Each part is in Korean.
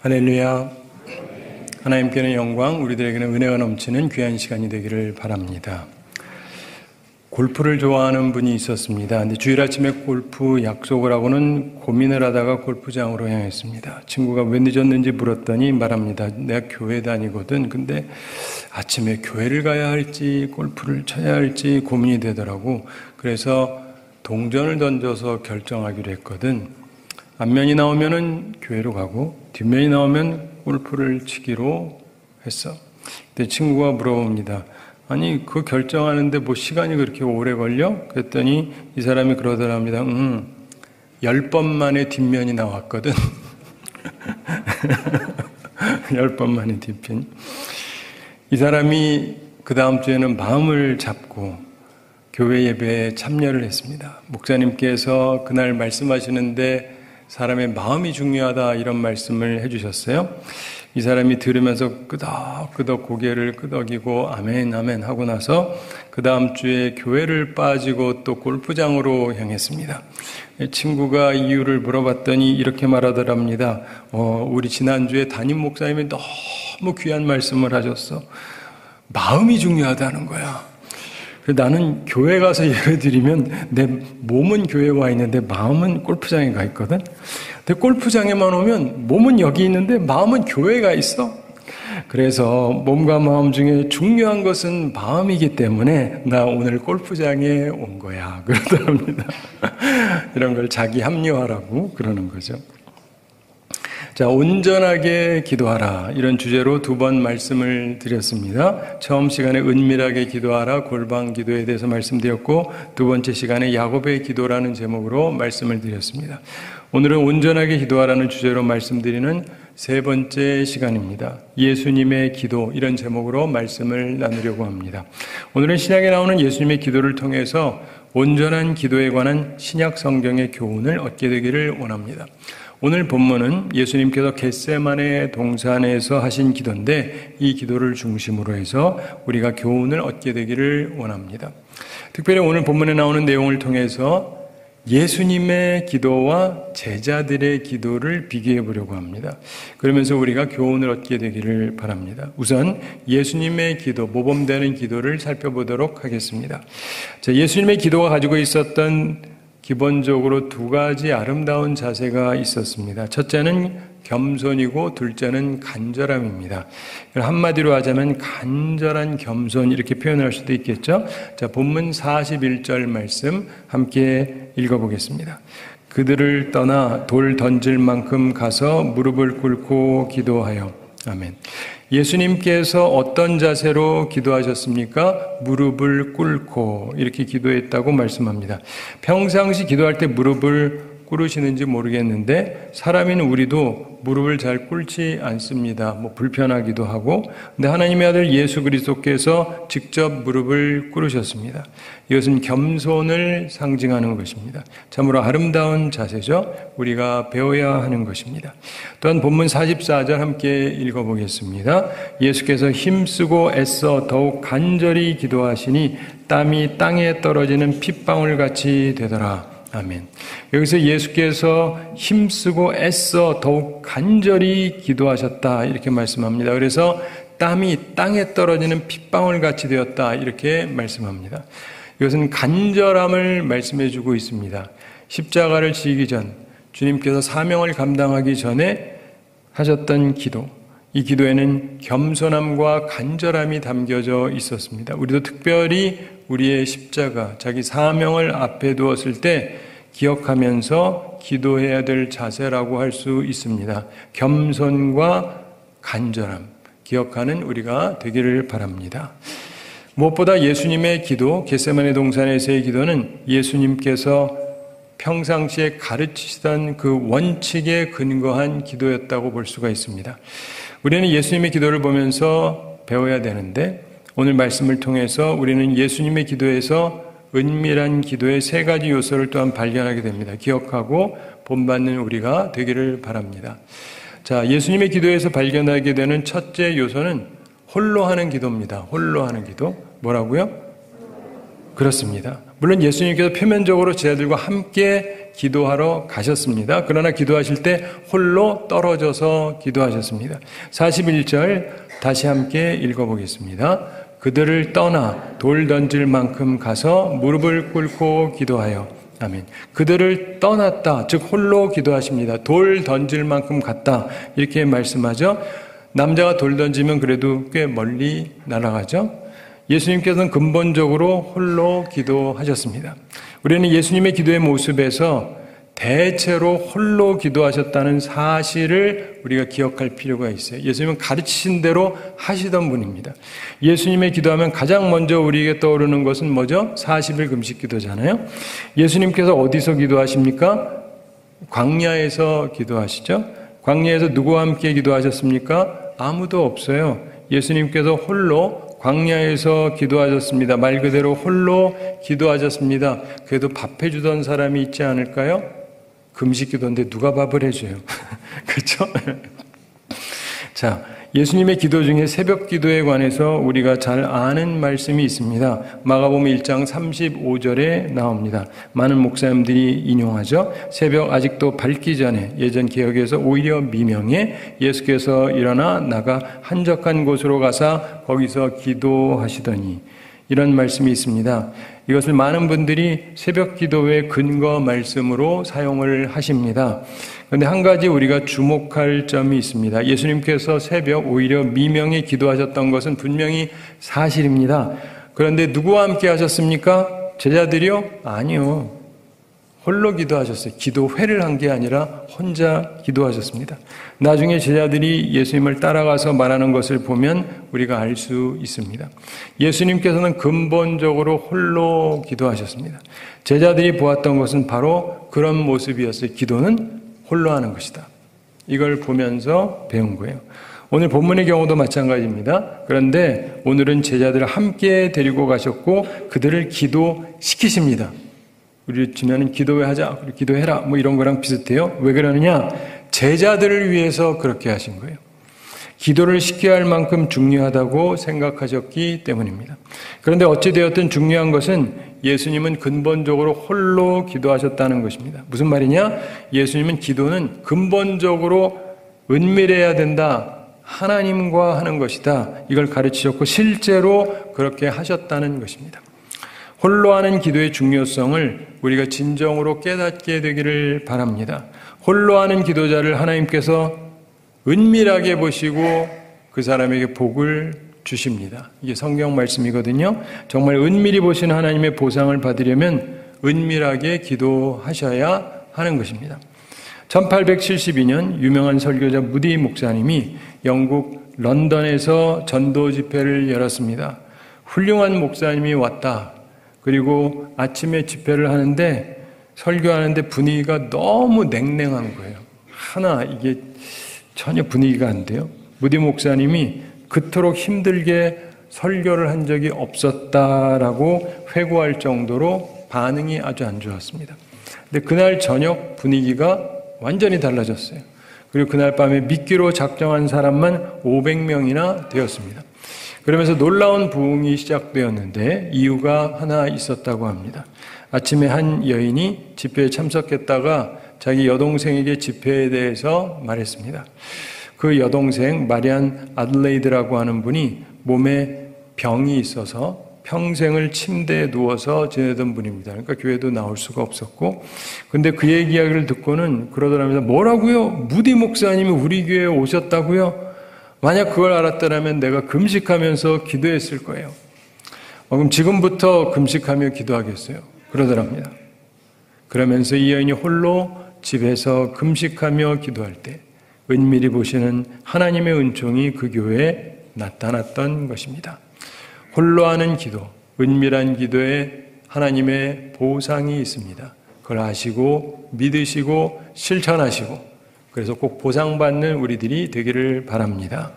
할렐루야. 하나님께는 영광, 우리들에게는 은혜가 넘치는 귀한 시간이 되기를 바랍니다. 골프를 좋아하는 분이 있었습니다. 근데 주일 아침에 골프 약속을 하고는 고민을 하다가 골프장으로 향했습니다. 친구가 왜 늦었는지 물었더니 말합니다. 내가 교회 다니거든. 근데 아침에 교회를 가야 할지 골프를 쳐야 할지 고민이 되더라고. 그래서 동전을 던져서 결정하기로 했거든. 앞면이 나오면은 교회로 가고 뒷면이 나오면 골프를 치기로 했어. 근데 친구가 물어봅니다. 아니 그 결정하는데 뭐 시간이 그렇게 오래 걸려? 그랬더니 이 사람이 그러더랍니다. 10번 만에 뒷면이 나왔거든. 10번 만에 뒷면이. 이 사람이 그 다음 주에는 마음을 잡고 교회 예배에 참여를 했습니다. 목사님께서 그날 말씀하시는데 사람의 마음이 중요하다 이런 말씀을 해주셨어요. 이 사람이 들으면서 끄덕끄덕 고개를 끄덕이고 아멘 아멘 하고 나서 그 다음 주에 교회를 빠지고 또 골프장으로 향했습니다. 친구가 이유를 물어봤더니 이렇게 말하더랍니다. 우리 지난주에 담임 목사님이 너무 귀한 말씀을 하셨어. 마음이 중요하다는 거야. 나는 교회 가서 예를 들면 내 몸은 교회에 와 있는데 마음은 골프장에 가 있거든. 근데 골프장에만 오면 몸은 여기 있는데 마음은 교회에 가 있어. 그래서 몸과 마음 중에 중요한 것은 마음이기 때문에 나 오늘 골프장에 온 거야. 그러더랍니다. 이런 걸 자기 합리화라고 그러는 거죠. 자, 온전하게 기도하라. 이런 주제로 2번 말씀을 드렸습니다. 처음 시간에 은밀하게 기도하라. 골방 기도에 대해서 말씀드렸고, 2번째 시간에 야곱의 기도라는 제목으로 말씀을 드렸습니다. 오늘은 온전하게 기도하라는 주제로 말씀드리는 3번째 시간입니다. 예수님의 기도, 이런 제목으로 말씀을 나누려고 합니다. 오늘은 신약에 나오는 예수님의 기도를 통해서 온전한 기도에 관한 신약 성경의 교훈을 얻게 되기를 원합니다. 오늘 본문은 예수님께서 겟세마네 동산에서 하신 기도인데 이 기도를 중심으로 해서 우리가 교훈을 얻게 되기를 원합니다. 특별히 오늘 본문에 나오는 내용을 통해서 예수님의 기도와 제자들의 기도를 비교해 보려고 합니다. 그러면서 우리가 교훈을 얻게 되기를 바랍니다. 우선 예수님의 기도, 모범되는 기도를 살펴보도록 하겠습니다. 자, 예수님의 기도가 가지고 있었던 기본적으로 2가지 아름다운 자세가 있었습니다. 첫째는 겸손이고 둘째는 간절함입니다. 한마디로 하자면 간절한 겸손 이렇게 표현할 수도 있겠죠. 자, 본문 41절 말씀 함께 읽어보겠습니다. 그들을 떠나 돌 던질 만큼 가서 무릎을 꿇고 기도하여. 아멘. 예수님께서 어떤 자세로 기도하셨습니까? 무릎을 꿇고 이렇게 기도했다고 말씀합니다. 평상시 기도할 때 무릎을 꿇으시는지 모르겠는데 사람인 우리도 무릎을 잘 꿇지 않습니다. 불편하기도 하고. 근데 하나님의 아들 예수 그리스도께서 직접 무릎을 꿇으셨습니다. 이것은 겸손을 상징하는 것입니다. 참으로 아름다운 자세죠. 우리가 배워야 하는 것입니다. 또한 본문 44절 함께 읽어보겠습니다. 예수께서 힘쓰고 애써 더욱 간절히 기도하시니 땀이 땅에 떨어지는 핏방울같이 되더라. 아멘. 여기서 예수께서 힘쓰고 애써 더욱 간절히 기도하셨다 이렇게 말씀합니다. 그래서 땀이 땅에 떨어지는 핏방울같이 되었다 이렇게 말씀합니다. 이것은 간절함을 말씀해 주고 있습니다. 십자가를 지기 전 주님께서 사명을 감당하기 전에 하셨던 기도, 이 기도에는 겸손함과 간절함이 담겨져 있었습니다. 우리도 특별히 우리의 십자가, 자기 사명을 앞에 두었을 때 기억하면서 기도해야 될 자세라고 할 수 있습니다. 겸손과 간절함, 기억하는 우리가 되기를 바랍니다. 무엇보다 예수님의 기도, 겟세마네 동산에서의 기도는 예수님께서 평상시에 가르치시던 그 원칙에 근거한 기도였다고 볼 수가 있습니다. 우리는 예수님의 기도를 보면서 배워야 되는데 오늘 말씀을 통해서 우리는 예수님의 기도에서 은밀한 기도의 3가지 요소를 또한 발견하게 됩니다. 기억하고 본받는 우리가 되기를 바랍니다. 자, 예수님의 기도에서 발견하게 되는 첫째 요소는 홀로 하는 기도입니다. 홀로 하는 기도. 뭐라고요? 그렇습니다. 물론 예수님께서 표면적으로 제자들과 함께 기도하러 가셨습니다. 그러나 기도하실 때 홀로 떨어져서 기도하셨습니다. 41절 다시 함께 읽어보겠습니다. 그들을 떠나 돌 던질 만큼 가서 무릎을 꿇고 기도하여. 아멘. 그들을 떠났다. 즉 홀로 기도하십니다. 돌 던질 만큼 갔다. 이렇게 말씀하죠. 남자가 돌 던지면 그래도 꽤 멀리 날아가죠. 예수님께서는 근본적으로 홀로 기도하셨습니다. 우리는 예수님의 기도의 모습에서 대체로 홀로 기도하셨다는 사실을 우리가 기억할 필요가 있어요. 예수님은 가르치신 대로 하시던 분입니다. 예수님의 기도하면 가장 먼저 우리에게 떠오르는 것은 뭐죠? 40일 금식 기도잖아요. 예수님께서 어디서 기도하십니까? 광야에서 기도하시죠. 광야에서 누구와 함께 기도하셨습니까? 아무도 없어요. 예수님께서 홀로 광야에서 기도하셨습니다. 말 그대로 홀로 기도하셨습니다. 그래도 밥 해주던 사람이 있지 않을까요? 금식 기도인데 누가 밥을 해줘요? 그렇죠? 자, 예수님의 기도 중에 새벽 기도에 관해서 우리가 잘 아는 말씀이 있습니다. 마가복음 1장 35절에 나옵니다. 많은 목사님들이 인용하죠. 새벽 아직도 밝기 전에 예전 개혁에서 오히려 미명에 예수께서 일어나 나가 한적한 곳으로 가사 거기서 기도하시더니 이런 말씀이 있습니다. 이것을 많은 분들이 새벽 기도의 근거 말씀으로 사용을 하십니다. 그런데 한 가지 우리가 주목할 점이 있습니다. 예수님께서 새벽 오히려 미명에 기도하셨던 것은 분명히 사실입니다. 그런데 누구와 함께 하셨습니까? 제자들이요? 아니요. 홀로 기도하셨어요. 기도회를 한 게 아니라 혼자 기도하셨습니다. 나중에 제자들이 예수님을 따라가서 말하는 것을 보면 우리가 알 수 있습니다. 예수님께서는 근본적으로 홀로 기도하셨습니다. 제자들이 보았던 것은 바로 그런 모습이었어요. 기도는 홀로 하는 것이다. 이걸 보면서 배운 거예요. 오늘 본문의 경우도 마찬가지입니다. 그런데 오늘은 제자들을 함께 데리고 가셨고 그들을 기도시키십니다. 우리 주면은 기도회 하자, 기도해라, 뭐 이런 거랑 비슷해요. 왜 그러느냐? 제자들을 위해서 그렇게 하신 거예요. 기도를 시켜야 할 만큼 중요하다고 생각하셨기 때문입니다. 그런데 어찌되었든 중요한 것은 예수님은 근본적으로 홀로 기도하셨다는 것입니다. 무슨 말이냐? 예수님은 기도는 근본적으로 은밀해야 된다. 하나님과 하는 것이다. 이걸 가르치셨고 실제로 그렇게 하셨다는 것입니다. 홀로 하는 기도의 중요성을 우리가 진정으로 깨닫게 되기를 바랍니다. 홀로 하는 기도자를 하나님께서 은밀하게 보시고 그 사람에게 복을 주십니다. 이게 성경 말씀이거든요. 정말 은밀히 보시는 하나님의 보상을 받으려면 은밀하게 기도하셔야 하는 것입니다. 1872년 유명한 설교자 무디 목사님이 영국 런던에서 전도 집회를 열었습니다. 훌륭한 목사님이 왔다. 그리고 아침에 집회를 하는데 설교하는데 분위기가 너무 냉랭한 거예요. 이게 전혀 분위기가 안 돼요. 무디 목사님이 그토록 힘들게 설교를 한 적이 없었다라고 회고할 정도로 반응이 아주 안 좋았습니다. 근데 그날 저녁 분위기가 완전히 달라졌어요. 그리고 그날 밤에 믿기로 작정한 사람만 500명이나 되었습니다. 그러면서 놀라운 부흥이 시작되었는데 이유가 하나 있었다고 합니다. 아침에 한 여인이 집회에 참석했다가 자기 여동생에게 집회에 대해서 말했습니다. 그 여동생 마리안 아들레이드라고 하는 분이 몸에 병이 있어서 평생을 침대에 누워서 지내던 분입니다. 그러니까 교회도 나올 수가 없었고, 근데 그의 이야기를 듣고는 그러더라면서 뭐라고요? 무디 목사님이 우리 교회에 오셨다고요? 만약 그걸 알았더라면 내가 금식하면서 기도했을 거예요. 그럼 지금부터 금식하며 기도하겠어요. 그러더랍니다. 그러면서 이 여인이 홀로 집에서 금식하며 기도할 때 은밀히 보시는 하나님의 은총이 그 교회에 나타났던 것입니다. 홀로 하는 기도, 은밀한 기도에 하나님의 보상이 있습니다. 그걸 아시고 믿으시고 실천하시고 그래서 꼭 보상받는 우리들이 되기를 바랍니다.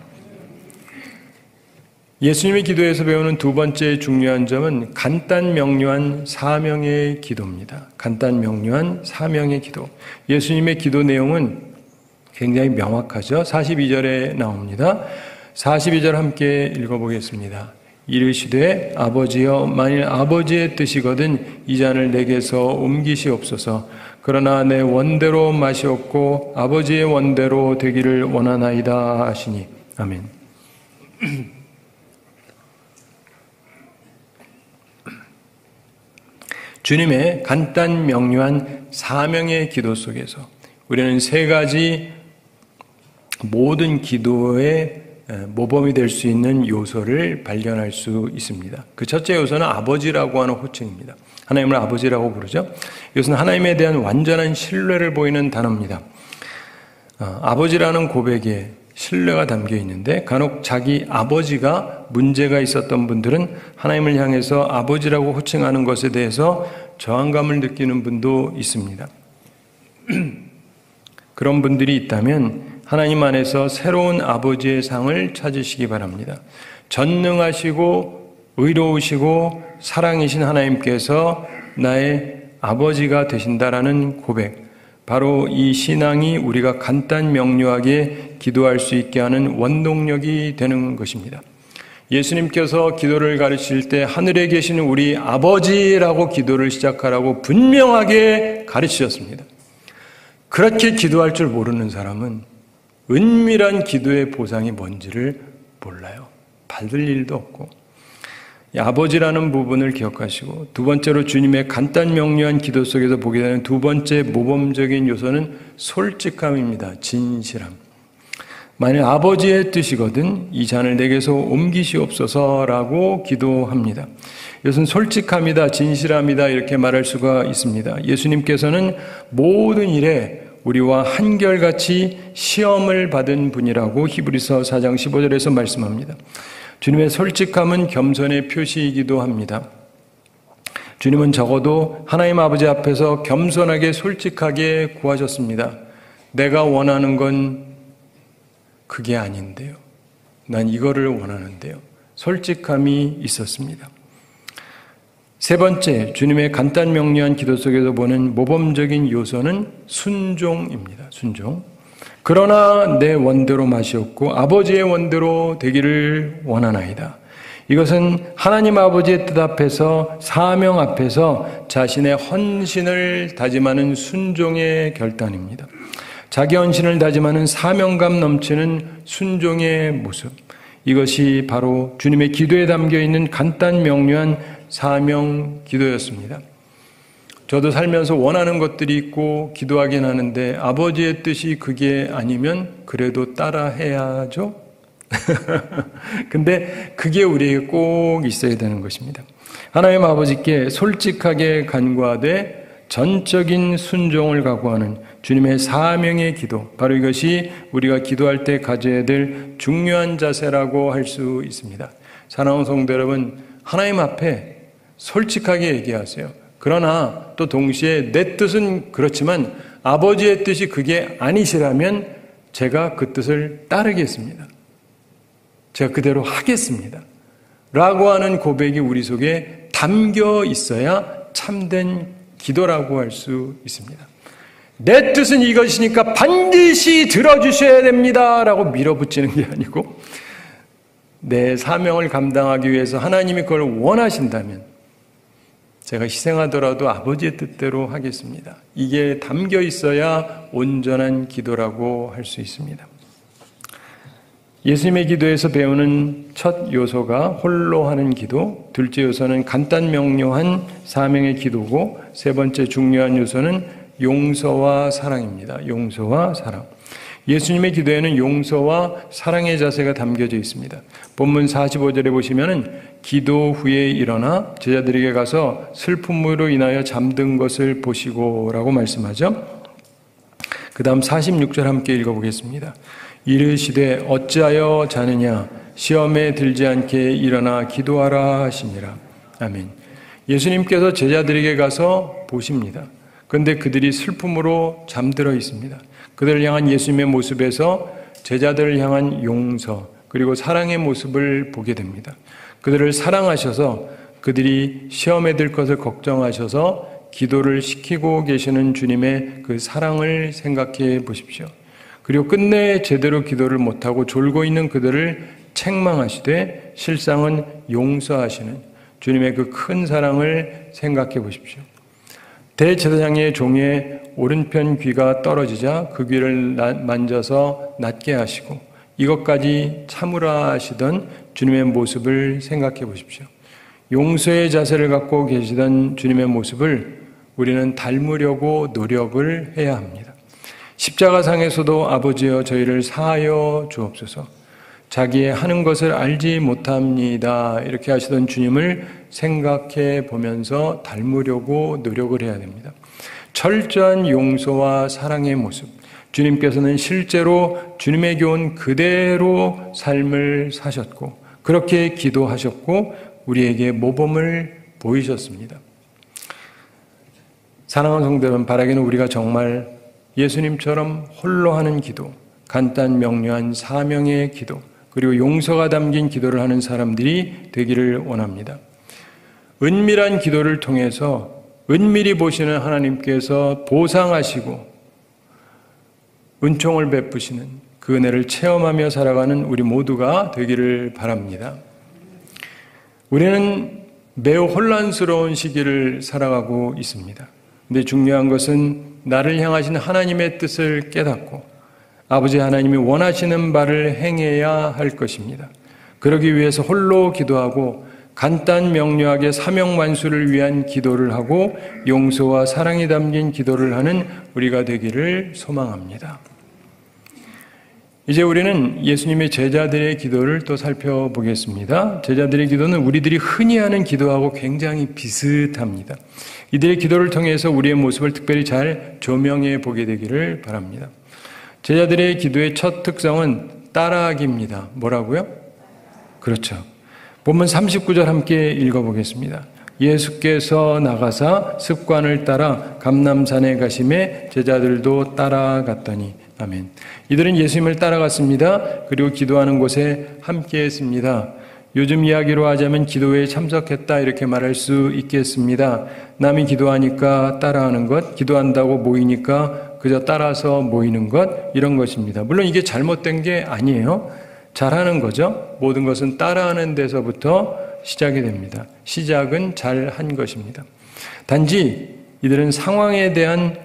예수님의 기도에서 배우는 두 번째 중요한 점은 간단 명료한 사명의 기도입니다. 간단 명료한 사명의 기도. 예수님의 기도 내용은 굉장히 명확하죠. 42절에 나옵니다. 42절 함께 읽어보겠습니다. 이르시되 아버지여 만일 아버지의 뜻이거든 이 잔을 내게서 옮기시옵소서. 그러나 내 원대로 마시옵고 아버지의 원대로 되기를 원하나이다 하시니. 아멘. 주님의 간단 명료한 사명의 기도 속에서 우리는 세 가지 모든 기도의 모범이 될 수 있는 요소를 발견할 수 있습니다. 그 첫째 요소는 아버지라고 하는 호칭입니다. 하나님을 아버지라고 부르죠. 이것은 하나님에 대한 완전한 신뢰를 보이는 단어입니다. 아버지라는 고백에 신뢰가 담겨 있는데 간혹 자기 아버지가 문제가 있었던 분들은 하나님을 향해서 아버지라고 호칭하는 것에 대해서 저항감을 느끼는 분도 있습니다. 그런 분들이 있다면 하나님 안에서 새로운 아버지의 상을 찾으시기 바랍니다. 전능하시고 의로우시고 사랑이신 하나님께서 나의 아버지가 되신다라는 고백, 바로 이 신앙이 우리가 간단 명료하게 기도할 수 있게 하는 원동력이 되는 것입니다. 예수님께서 기도를 가르칠 때 하늘에 계신 우리 아버지라고 기도를 시작하라고 분명하게 가르치셨습니다. 그렇게 기도할 줄 모르는 사람은 은밀한 기도의 보상이 뭔지를 몰라요. 받을 일도 없고. 아버지라는 부분을 기억하시고, 두 번째로 주님의 간단 명료한 기도 속에서 보게 되는 두 번째 모범적인 요소는 솔직함입니다. 진실함. 만일 아버지의 뜻이거든 이 잔을 내게서 옮기시옵소서라고 기도합니다. 이것은 솔직함이다, 진실함이다 이렇게 말할 수가 있습니다. 예수님께서는 모든 일에 우리와 한결같이 시험을 받은 분이라고 히브리서 4장 15절에서 말씀합니다. 주님의 솔직함은 겸손의 표시이기도 합니다. 주님은 적어도 하나님 아버지 앞에서 겸손하게 솔직하게 구하셨습니다. 내가 원하는 건 그게 아닌데요. 난 이거를 원하는데요. 솔직함이 있었습니다. 세 번째, 주님의 간단 명료한 기도 속에서 보는 모범적인 요소는 순종입니다. 순종. 그러나 내 원대로 마시옵고 아버지의 원대로 되기를 원하나이다. 이것은 하나님 아버지의 뜻 앞에서, 사명 앞에서 자신의 헌신을 다짐하는 순종의 결단입니다. 자기 헌신을 다짐하는 사명감 넘치는 순종의 모습. 이것이 바로 주님의 기도에 담겨 있는 간단 명료한 사명 기도였습니다. 저도 살면서 원하는 것들이 있고 기도하긴 하는데 아버지의 뜻이 그게 아니면 그래도 따라 해야죠. 근데 그게 우리에게 꼭 있어야 되는 것입니다. 하나님 아버지께 솔직하게 간구하되 전적인 순종을 각오하는 주님의 사명의 기도, 바로 이것이 우리가 기도할 때 가져야 될 중요한 자세라고 할 수 있습니다. 사랑하는 성도 여러분, 하나님 앞에 솔직하게 얘기하세요. 그러나 또 동시에 내 뜻은 그렇지만 아버지의 뜻이 그게 아니시라면 제가 그 뜻을 따르겠습니다. 제가 그대로 하겠습니다. 라고 하는 고백이 우리 속에 담겨 있어야 참된 기도라고 할 수 있습니다. 내 뜻은 이것이니까 반드시 들어주셔야 됩니다. 라고 밀어붙이는 게 아니고 내 사명을 감당하기 위해서 하나님이 그걸 원하신다면 제가 희생하더라도 아버지의 뜻대로 하겠습니다. 이게 담겨 있어야 온전한 기도라고 할 수 있습니다. 예수님의 기도에서 배우는 첫 요소가 홀로 하는 기도, 둘째 요소는 간단 명료한 사명의 기도고, 세 번째 중요한 요소는 용서와 사랑입니다. 용서와 사랑. 예수님의 기도에는 용서와 사랑의 자세가 담겨져 있습니다. 본문 45절에 보시면은 기도 후에 일어나 제자들에게 가서 슬픔으로 인하여 잠든 것을 보시고라고 말씀하죠. 그 다음 46절 함께 읽어보겠습니다. 이르시되 어찌하여 자느냐 시험에 들지 않게 일어나 기도하라 하시니라. 아멘. 예수님께서 제자들에게 가서 보십니다. 그런데 그들이 슬픔으로 잠들어 있습니다. 그들을 향한 예수님의 모습에서 제자들을 향한 용서 그리고 사랑의 모습을 보게 됩니다. 그들을 사랑하셔서 그들이 시험에 들 것을 걱정하셔서 기도를 시키고 계시는 주님의 그 사랑을 생각해 보십시오. 그리고 끝내 제대로 기도를 못하고 졸고 있는 그들을 책망하시되 실상은 용서하시는 주님의 그 큰 사랑을 생각해 보십시오. 대제사장의 종의 오른편 귀가 떨어지자 그 귀를 만져서 낫게 하시고 이것까지 참으라 하시던 주님의 모습을 생각해 보십시오. 용서의 자세를 갖고 계시던 주님의 모습을 우리는 닮으려고 노력을 해야 합니다. 십자가상에서도 아버지여 저희를 사하여 주옵소서. 자기의 하는 것을 알지 못합니다. 이렇게 하시던 주님을 생각해 보면서 닮으려고 노력을 해야 됩니다. 철저한 용서와 사랑의 모습. 주님께서는 실제로 주님의 교훈 그대로 삶을 사셨고 그렇게 기도하셨고 우리에게 모범을 보이셨습니다. 사랑하는 성도 여러분, 바라기는 우리가 정말 예수님처럼 홀로 하는 기도, 간단 명료한 사명의 기도, 그리고 용서가 담긴 기도를 하는 사람들이 되기를 원합니다. 은밀한 기도를 통해서 은밀히 보시는 하나님께서 보상하시고 은총을 베푸시는 그 은혜를 체험하며 살아가는 우리 모두가 되기를 바랍니다. 우리는 매우 혼란스러운 시기를 살아가고 있습니다. 근데 중요한 것은 나를 향하신 하나님의 뜻을 깨닫고 아버지 하나님이 원하시는 바를 행해야 할 것입니다. 그러기 위해서 홀로 기도하고 간단 명료하게 사명만수를 위한 기도를 하고 용서와 사랑이 담긴 기도를 하는 우리가 되기를 소망합니다. 이제 우리는 예수님의 제자들의 기도를 또 살펴보겠습니다. 제자들의 기도는 우리들이 흔히 하는 기도하고 굉장히 비슷합니다. 이들의 기도를 통해서 우리의 모습을 특별히 잘 조명해 보게 되기를 바랍니다. 제자들의 기도의 첫 특성은 따라하기입니다. 뭐라고요? 그렇죠. 본문 39절 함께 읽어보겠습니다. 예수께서 나가사 습관을 따라 감람산에 가심에 제자들도 따라갔더니 아멘. 이들은 예수님을 따라갔습니다. 그리고 기도하는 곳에 함께 했습니다. 요즘 이야기로 하자면 기도회에 참석했다 이렇게 말할 수 있겠습니다. 남이 기도하니까 따라하는 것, 기도한다고 모이니까 그저 따라서 모이는 것, 이런 것입니다. 물론 이게 잘못된 게 아니에요. 잘하는 거죠. 모든 것은 따라하는 데서부터 시작이 됩니다. 시작은 잘한 것입니다. 단지 이들은 상황에 대한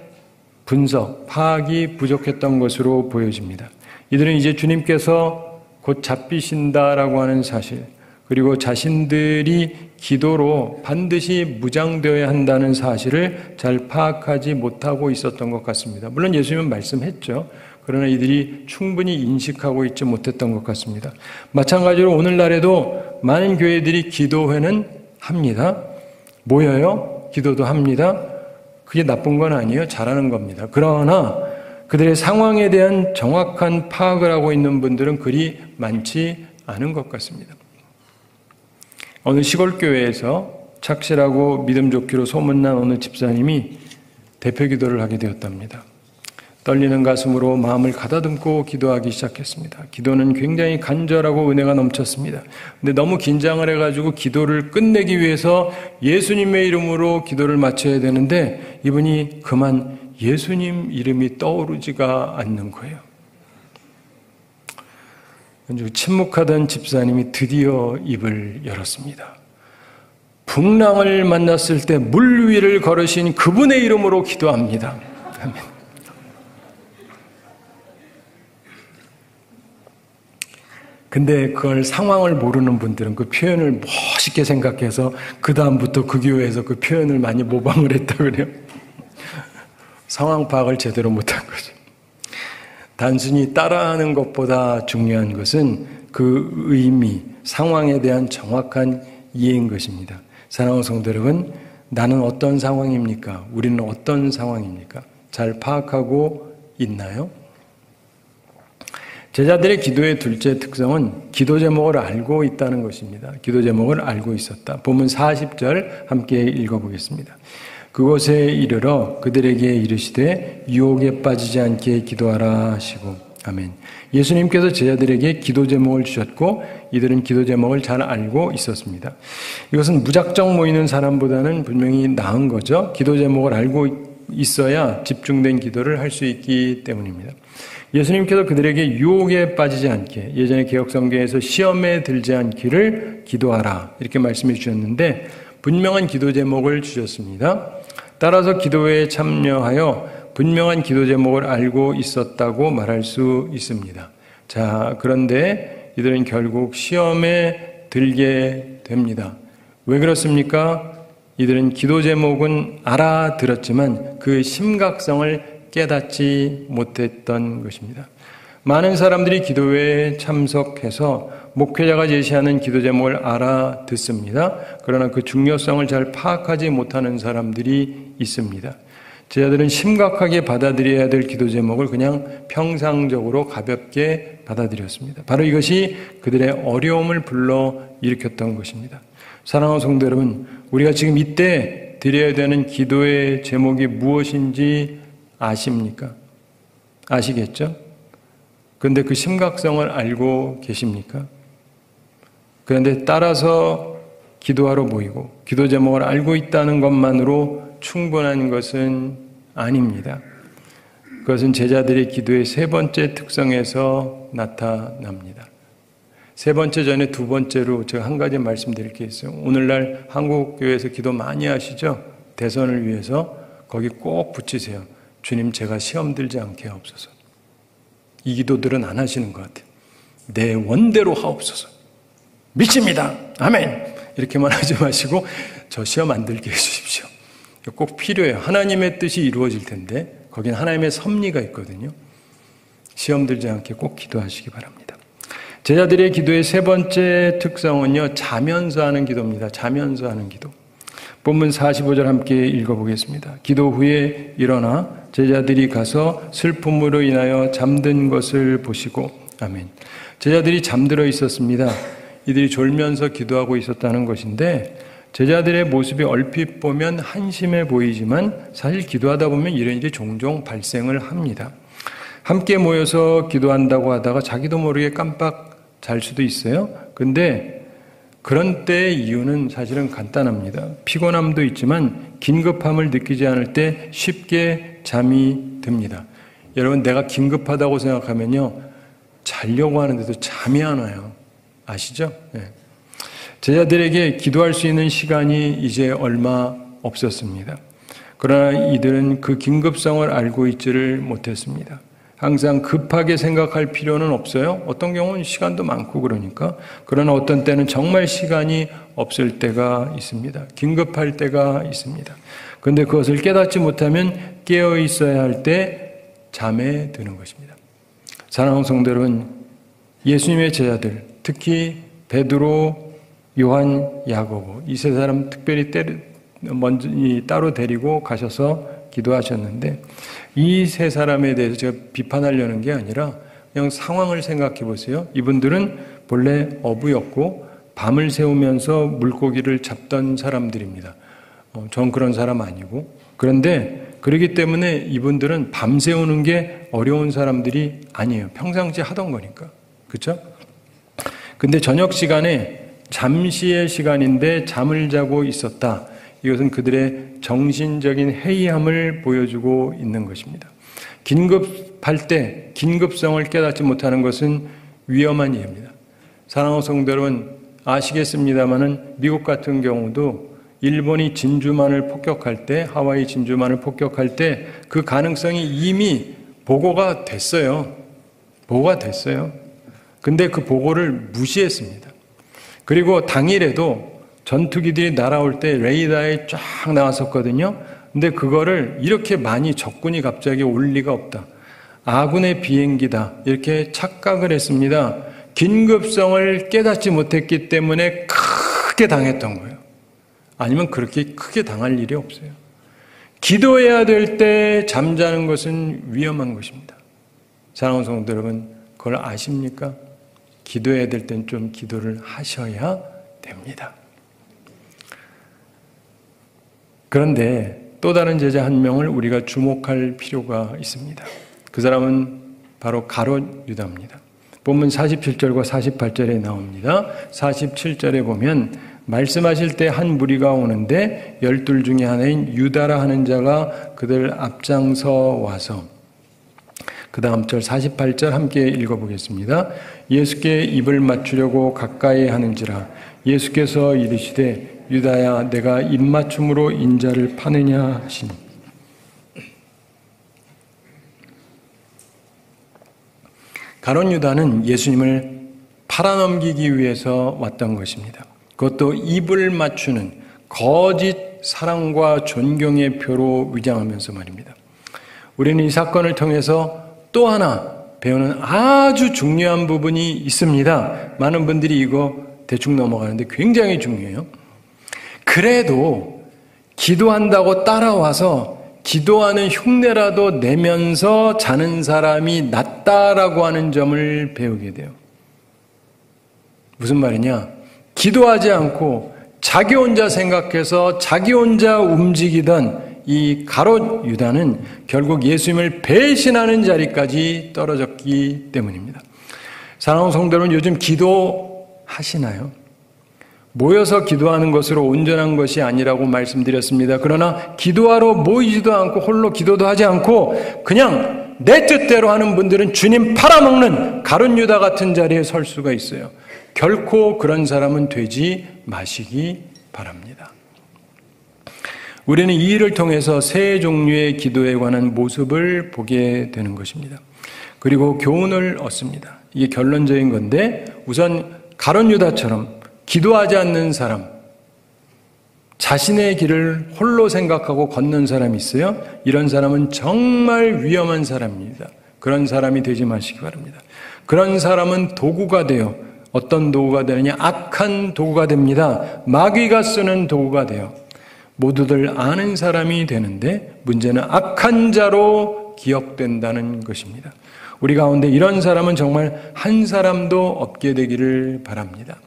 분석, 파악이 부족했던 것으로 보여집니다. 이들은 이제 주님께서 곧 잡히신다라고 하는 사실, 그리고 자신들이 기도로 반드시 무장되어야 한다는 사실을 잘 파악하지 못하고 있었던 것 같습니다. 물론 예수님은 말씀했죠. 그러나 이들이 충분히 인식하고 있지 못했던 것 같습니다. 마찬가지로 오늘날에도 많은 교회들이 기도회는 합니다. 모여요. 기도도 합니다. 그게 나쁜 건 아니에요. 잘하는 겁니다. 그러나 그들의 상황에 대한 정확한 파악을 하고 있는 분들은 그리 많지 않은 것 같습니다. 어느 시골교회에서 착실하고 믿음 좋기로 소문난 어느 집사님이 대표 기도를 하게 되었답니다. 떨리는 가슴으로 마음을 가다듬고 기도하기 시작했습니다. 기도는 굉장히 간절하고 은혜가 넘쳤습니다. 근데 너무 긴장을 해가지고 기도를 끝내기 위해서 예수님의 이름으로 기도를 마쳐야 되는데 이분이 그만 예수님 이름이 떠오르지가 않는 거예요. 침묵하던 집사님이 드디어 입을 열었습니다. 풍랑을 만났을 때 물 위를 걸으신 그분의 이름으로 기도합니다. 아멘. 근데 그걸 상황을 모르는 분들은 그 표현을 멋있게 생각해서 그 다음부터 그 교회에서 그 표현을 많이 모방을 했다 그래요. 상황 파악을 제대로 못한 거죠. 단순히 따라하는 것보다 중요한 것은 그 의미, 상황에 대한 정확한 이해인 것입니다. 사랑하는 성도 여러분, 나는 어떤 상황입니까? 우리는 어떤 상황입니까? 잘 파악하고 있나요? 제자들의 기도의 둘째 특성은 기도 제목을 알고 있다는 것입니다. 기도 제목을 알고 있었다. 본문 40절 함께 읽어보겠습니다. 그곳에 이르러 그들에게 이르시되 유혹에 빠지지 않게 기도하라 하시고 아멘. 예수님께서 제자들에게 기도 제목을 주셨고 이들은 기도 제목을 잘 알고 있었습니다. 이것은 무작정 모이는 사람보다는 분명히 나은 거죠. 기도 제목을 알고 있어야 집중된 기도를 할 수 있기 때문입니다. 예수님께서 그들에게 유혹에 빠지지 않게, 예전에 개역성경에서 시험에 들지 않기를 기도하라 이렇게 말씀해 주셨는데 분명한 기도 제목을 주셨습니다. 따라서 기도회에 참여하여 분명한 기도 제목을 알고 있었다고 말할 수 있습니다. 자, 그런데 이들은 결국 시험에 들게 됩니다. 왜 그렇습니까? 이들은 기도 제목은 알아들었지만 그 심각성을 깨닫지 못했던 것입니다. 많은 사람들이 기도회에 참석해서 목회자가 제시하는 기도 제목을 알아듣습니다. 그러나 그 중요성을 잘 파악하지 못하는 사람들이 있습니다. 제자들은 심각하게 받아들여야 될 기도 제목을 그냥 평상적으로 가볍게 받아들였습니다. 바로 이것이 그들의 어려움을 불러일으켰던 것입니다. 사랑하는 성도 여러분, 우리가 지금 이때 드려야 되는 기도의 제목이 무엇인지 아십니까? 아시겠죠? 그런데 그 심각성을 알고 계십니까? 그런데 따라서 기도하러 모이고 기도 제목을 알고 있다는 것만으로 충분한 것은 아닙니다. 그것은 제자들의 기도의 세 번째 특성에서 나타납니다. 세 번째 전에 두 번째로 제가 한 가지 말씀드릴 게 있어요. 오늘날 한국교회에서 기도 많이 하시죠? 대선을 위해서 거기 꼭 붙이세요. 주님, 제가 시험 들지 않게 하옵소서. 이 기도들은 안 하시는 것 같아요. 내 원대로 하옵소서. 믿습니다. 아멘. 이렇게만 하지 마시고 저 시험 안 들게 해주십시오. 꼭 필요해요. 하나님의 뜻이 이루어질 텐데 거긴 하나님의 섭리가 있거든요. 시험 들지 않게 꼭 기도하시기 바랍니다. 제자들의 기도의 세 번째 특성은요, 자면서 하는 기도입니다. 자면서 하는 기도. 본문 45절 함께 읽어보겠습니다. 기도 후에 일어나 제자들이 가서 슬픔으로 인하여 잠든 것을 보시고, 아멘. 제자들이 잠들어 있었습니다. 이들이 졸면서 기도하고 있었다는 것인데, 제자들의 모습이 얼핏 보면 한심해 보이지만 사실 기도하다 보면 이런 일이 종종 발생을 합니다. 함께 모여서 기도한다고 하다가 자기도 모르게 깜빡 잘 수도 있어요. 근데 그런 때의 이유는 사실은 간단합니다. 피곤함도 있지만 긴급함을 느끼지 않을 때 쉽게 잠이 듭니다. 여러분, 내가 긴급하다고 생각하면요, 자려고 하는데도 잠이 안 와요. 아시죠? 네. 제자들에게 기도할 수 있는 시간이 이제 얼마 없었습니다. 그러나 이들은 그 긴급성을 알고 있지를 못했습니다. 항상 급하게 생각할 필요는 없어요. 어떤 경우는 시간도 많고 그러니까. 그러나 어떤 때는 정말 시간이 없을 때가 있습니다. 긴급할 때가 있습니다. 그런데 그것을 깨닫지 못하면 깨어 있어야 할 때 잠에 드는 것입니다. 사랑하는 성도 여러분, 예수님의 제자들, 특히 베드로, 요한, 야고보, 이 세 사람 특별히 먼저 따로 데리고 가셔서 기도하셨는데, 이 세 사람에 대해서 제가 비판하려는 게 아니라 그냥 상황을 생각해 보세요. 이분들은 본래 어부였고 밤을 새우면서 물고기를 잡던 사람들입니다. 전 그런 사람 아니고. 그런데 그렇기 때문에 이분들은 밤 새우는 게 어려운 사람들이 아니에요. 평상시에 하던 거니까. 그렇죠? 근데 저녁 시간에 잠시의 시간인데 잠을 자고 있었다. 이것은 그들의 정신적인 해이함을 보여주고 있는 것입니다. 긴급할 때 긴급성을 깨닫지 못하는 것은 위험한 일입니다. 사랑하는 성도 여러분, 아시겠습니다마는 미국 같은 경우도 일본이 진주만을 폭격할 때, 하와이 진주만을 폭격할 때 그 가능성이 이미 보고가 됐어요. 보고가 됐어요. 근데 그 보고를 무시했습니다. 그리고 당일에도 전투기들이 날아올 때 레이더에 쫙 나왔었거든요. 근데 그거를 이렇게 많이 적군이 갑자기 올 리가 없다. 아군의 비행기다. 이렇게 착각을 했습니다. 긴급성을 깨닫지 못했기 때문에 크게 당했던 거예요. 아니면 그렇게 크게 당할 일이 없어요. 기도해야 될 때 잠자는 것은 위험한 것입니다. 사랑하는 성도 여러분, 그걸 아십니까? 기도해야 될 땐 좀 기도를 하셔야 됩니다. 그런데 또 다른 제자 한 명을 우리가 주목할 필요가 있습니다. 그 사람은 바로 가룟 유다입니다. 본문 47절과 48절에 나옵니다. 47절에 보면 말씀하실 때 한 무리가 오는데 12 중에 하나인 유다라 하는 자가 그들 앞장서 와서, 그 다음 절 48절 함께 읽어보겠습니다. 예수께 입을 맞추려고 가까이 하는지라 예수께서 이르시되 유다야, 내가 입맞춤으로 인자를 파느냐 하시니. 가룟 유다는 예수님을 팔아넘기기 위해서 왔던 것입니다. 그것도 입을 맞추는 거짓 사랑과 존경의 표로 위장하면서 말입니다. 우리는 이 사건을 통해서 또 하나 배우는 아주 중요한 부분이 있습니다. 많은 분들이 이거 대충 넘어가는데 굉장히 중요해요. 그래도 기도한다고 따라와서 기도하는 흉내라도 내면서 자는 사람이 낫다라고 하는 점을 배우게 돼요. 무슨 말이냐? 기도하지 않고 자기 혼자 생각해서 자기 혼자 움직이던 이 가룟 유다는 결국 예수님을 배신하는 자리까지 떨어졌기 때문입니다. 사랑하는 성도 여러분, 요즘 기도하시나요? 모여서 기도하는 것으로 온전한 것이 아니라고 말씀드렸습니다. 그러나 기도하러 모이지도 않고 홀로 기도도 하지 않고 그냥 내 뜻대로 하는 분들은 주님 팔아먹는 가룟 유다 같은 자리에 설 수가 있어요. 결코 그런 사람은 되지 마시기 바랍니다. 우리는 이 일을 통해서 세 종류의 기도에 관한 모습을 보게 되는 것입니다. 그리고 교훈을 얻습니다. 이게 결론적인 건데, 우선 가룟 유다처럼 기도하지 않는 사람, 자신의 길을 홀로 생각하고 걷는 사람이 있어요. 이런 사람은 정말 위험한 사람입니다. 그런 사람이 되지 마시기 바랍니다. 그런 사람은 도구가 돼요. 어떤 도구가 되느냐? 악한 도구가 됩니다. 마귀가 쓰는 도구가 돼요. 모두들 아는 사람이 되는데 문제는 악한 자로 기억된다는 것입니다. 우리 가운데 이런 사람은 정말 한 사람도 없게 되기를 바랍니다.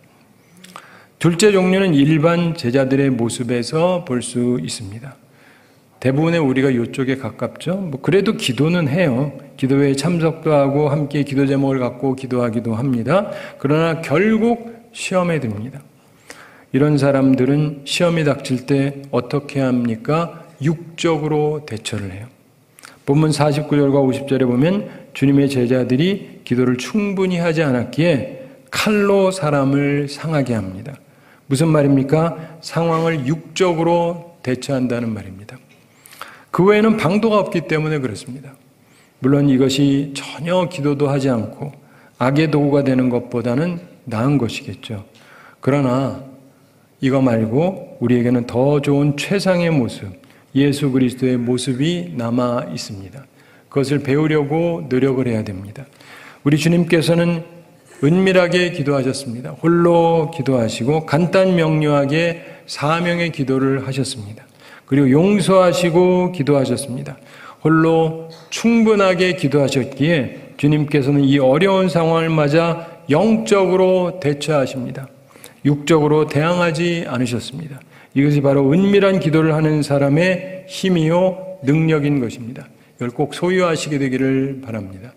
둘째 종류는 일반 제자들의 모습에서 볼 수 있습니다. 대부분의 우리가 이쪽에 가깝죠. 그래도 기도는 해요. 기도회에 참석도 하고 함께 기도 제목을 갖고 기도하기도 합니다. 그러나 결국 시험에 듭니다. 이런 사람들은 시험이 닥칠 때 어떻게 합니까? 육적으로 대처를 해요. 본문 49절과 50절에 보면 주님의 제자들이 기도를 충분히 하지 않았기에 칼로 사람을 상하게 합니다. 무슨 말입니까? 상황을 육적으로 대처한다는 말입니다. 그 외에는 방도가 없기 때문에 그렇습니다. 물론 이것이 전혀 기도도 하지 않고 악의 도구가 되는 것보다는 나은 것이겠죠. 그러나 이거 말고 우리에게는 더 좋은 최상의 모습, 예수 그리스도의 모습이 남아 있습니다. 그것을 배우려고 노력을 해야 됩니다. 우리 주님께서는 은밀하게 기도하셨습니다. 홀로 기도하시고 간단 명료하게 사명의 기도를 하셨습니다. 그리고 용서하시고 기도하셨습니다. 홀로 충분하게 기도하셨기에 주님께서는 이 어려운 상황을 맞아 영적으로 대처하십니다. 육적으로 대항하지 않으셨습니다. 이것이 바로 은밀한 기도를 하는 사람의 힘이요 능력인 것입니다. 이걸 꼭 소유하시게 되기를 바랍니다.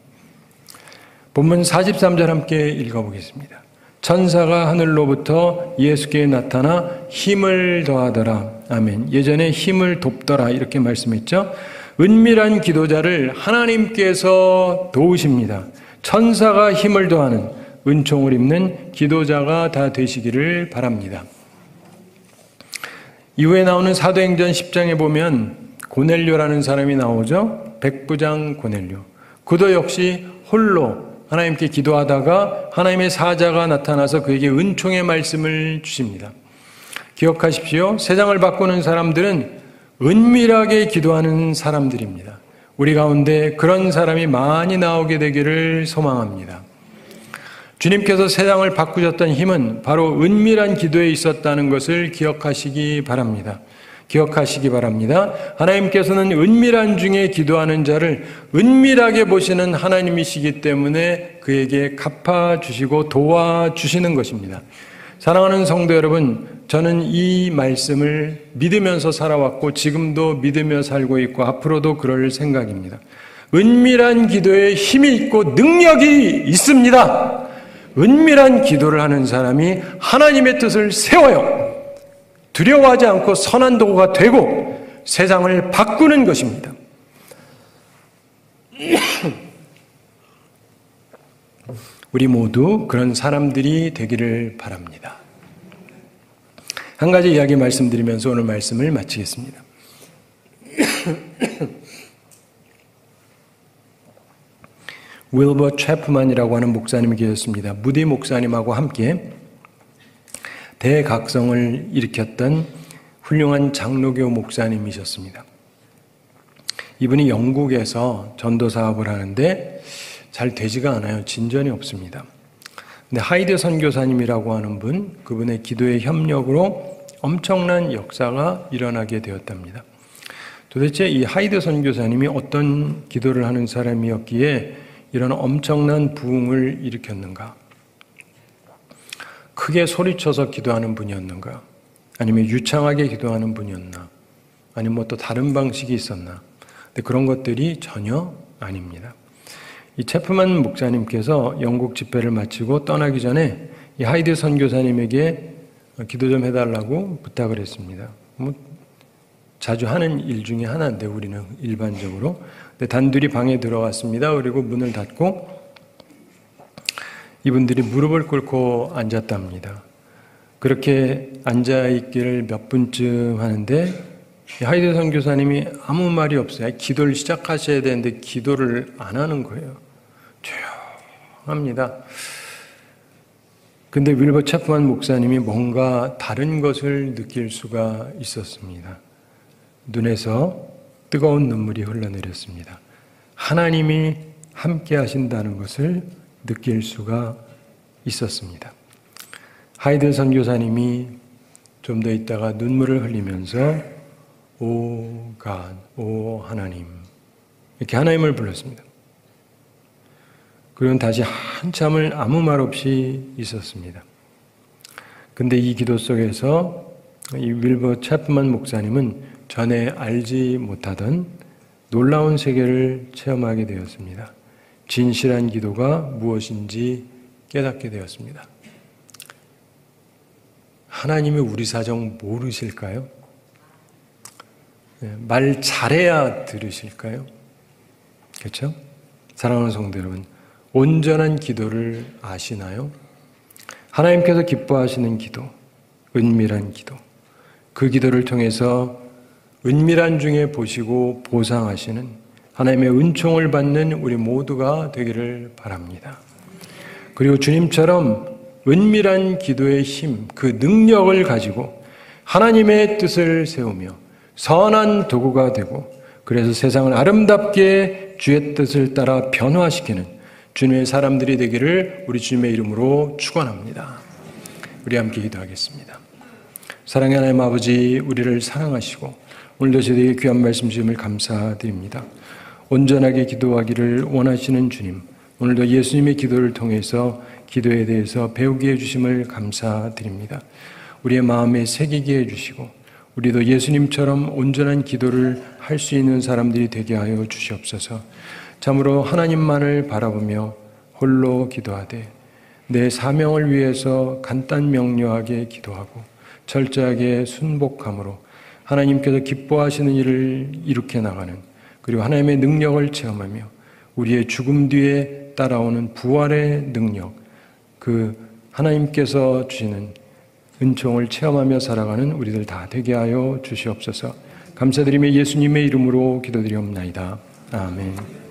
본문 43절 함께 읽어보겠습니다. 천사가 하늘로부터 예수께 나타나 힘을 더하더라. 아멘. 예전에 힘을 돕더라 이렇게 말씀했죠. 은밀한 기도자를 하나님께서 도우십니다. 천사가 힘을 더하는 은총을 입는 기도자가 다 되시기를 바랍니다. 이후에 나오는 사도행전 10장에 보면 고넬료라는 사람이 나오죠. 백부장 고넬료. 그도 역시 홀로 하나님께 기도하다가 하나님의 사자가 나타나서 그에게 은총의 말씀을 주십니다. 기억하십시오. 세상을 바꾸는 사람들은 은밀하게 기도하는 사람들입니다. 우리 가운데 그런 사람이 많이 나오게 되기를 소망합니다. 주님께서 세상을 바꾸셨던 힘은 바로 은밀한 기도에 있었다는 것을 기억하시기 바랍니다. 기억하시기 바랍니다. 하나님께서는 은밀한 중에 기도하는 자를 은밀하게 보시는 하나님이시기 때문에 그에게 갚아주시고 도와주시는 것입니다. 사랑하는 성도 여러분, 저는 이 말씀을 믿으면서 살아왔고 지금도 믿으며 살고 있고 앞으로도 그럴 생각입니다. 은밀한 기도에 힘이 있고 능력이 있습니다. 은밀한 기도를 하는 사람이 하나님의 뜻을 세워요. 두려워하지 않고 선한 도구가 되고 세상을 바꾸는 것입니다. 우리 모두 그런 사람들이 되기를 바랍니다. 한 가지 이야기 말씀드리면서 오늘 말씀을 마치겠습니다. 윌버 채프만이라고 하는 목사님이 계셨습니다. 무디 목사님하고 함께 대각성을 일으켰던 훌륭한 장로교 목사님이셨습니다. 이분이 영국에서 전도 사업을 하는데 잘 되지가 않아요. 진전이 없습니다. 근데 하이드 선교사님이라고 하는 분, 그분의 기도의 협력으로 엄청난 역사가 일어나게 되었답니다. 도대체 이 하이드 선교사님이 어떤 기도를 하는 사람이었기에 이런 엄청난 부흥을 일으켰는가? 크게 소리쳐서 기도하는 분이었는가? 아니면 유창하게 기도하는 분이었나? 아니면 뭐 또 다른 방식이 있었나? 근데 그런 것들이 전혀 아닙니다. 이 채프만 목사님께서 영국 집회를 마치고 떠나기 전에 이 하이드 선교사님에게 기도 좀 해달라고 부탁을 했습니다. 뭐 자주 하는 일 중에 하나인데 우리는 일반적으로. 근데 단둘이 방에 들어갔습니다. 그리고 문을 닫고 이분들이 무릎을 꿇고 앉았답니다. 그렇게 앉아있기를 몇 분쯤 하는데 하이드 선교사님이 아무 말이 없어요. 기도를 시작하셔야 되는데 기도를 안 하는 거예요. 조용합니다. 근데 윌버 채프만 목사님이 뭔가 다른 것을 느낄 수가 있었습니다. 눈에서 뜨거운 눈물이 흘러내렸습니다. 하나님이 함께 하신다는 것을 느낄 수가 있었습니다. 하이드 선교사님이 좀 더 있다가 눈물을 흘리면서 오 갓, 오 하나님 이렇게 하나님을 불렀습니다. 그리고 다시 한참을 아무 말 없이 있었습니다. 근데 이 기도 속에서 이 윌버 채프만 목사님은 전에 알지 못하던 놀라운 세계를 체험하게 되었습니다. 진실한 기도가 무엇인지 깨닫게 되었습니다. 하나님이 우리 사정 모르실까요? 말 잘해야 들으실까요? 그렇죠? 사랑하는 성도 여러분, 온전한 기도를 아시나요? 하나님께서 기뻐하시는 기도, 은밀한 기도, 그 기도를 통해서 은밀한 중에 보시고 보상하시는 하나님의 은총을 받는 우리 모두가 되기를 바랍니다. 그리고 주님처럼 은밀한 기도의 힘, 그 능력을 가지고 하나님의 뜻을 세우며 선한 도구가 되고 그래서 세상을 아름답게 주의 뜻을 따라 변화시키는 주님의 사람들이 되기를 우리 주님의 이름으로 축원합니다. 우리 함께 기도하겠습니다. 사랑의 하나님 아버지, 우리를 사랑하시고 오늘도 저희에게 귀한 말씀 주심을 감사드립니다. 온전하게 기도하기를 원하시는 주님, 오늘도 예수님의 기도를 통해서 기도에 대해서 배우게 해주심을 감사드립니다. 우리의 마음에 새기게 해주시고 우리도 예수님처럼 온전한 기도를 할 수 있는 사람들이 되게 하여 주시옵소서. 참으로 하나님만을 바라보며 홀로 기도하되 내 사명을 위해서 간단 명료하게 기도하고 철저하게 순복함으로 하나님께서 기뻐하시는 일을 이룩해 나가는, 그리고 하나님의 능력을 체험하며 우리의 죽음 뒤에 따라오는 부활의 능력, 그 하나님께서 주시는 은총을 체험하며 살아가는 우리들 다 되게 하여 주시옵소서. 감사드리며 예수님의 이름으로 기도드리옵나이다. 아멘.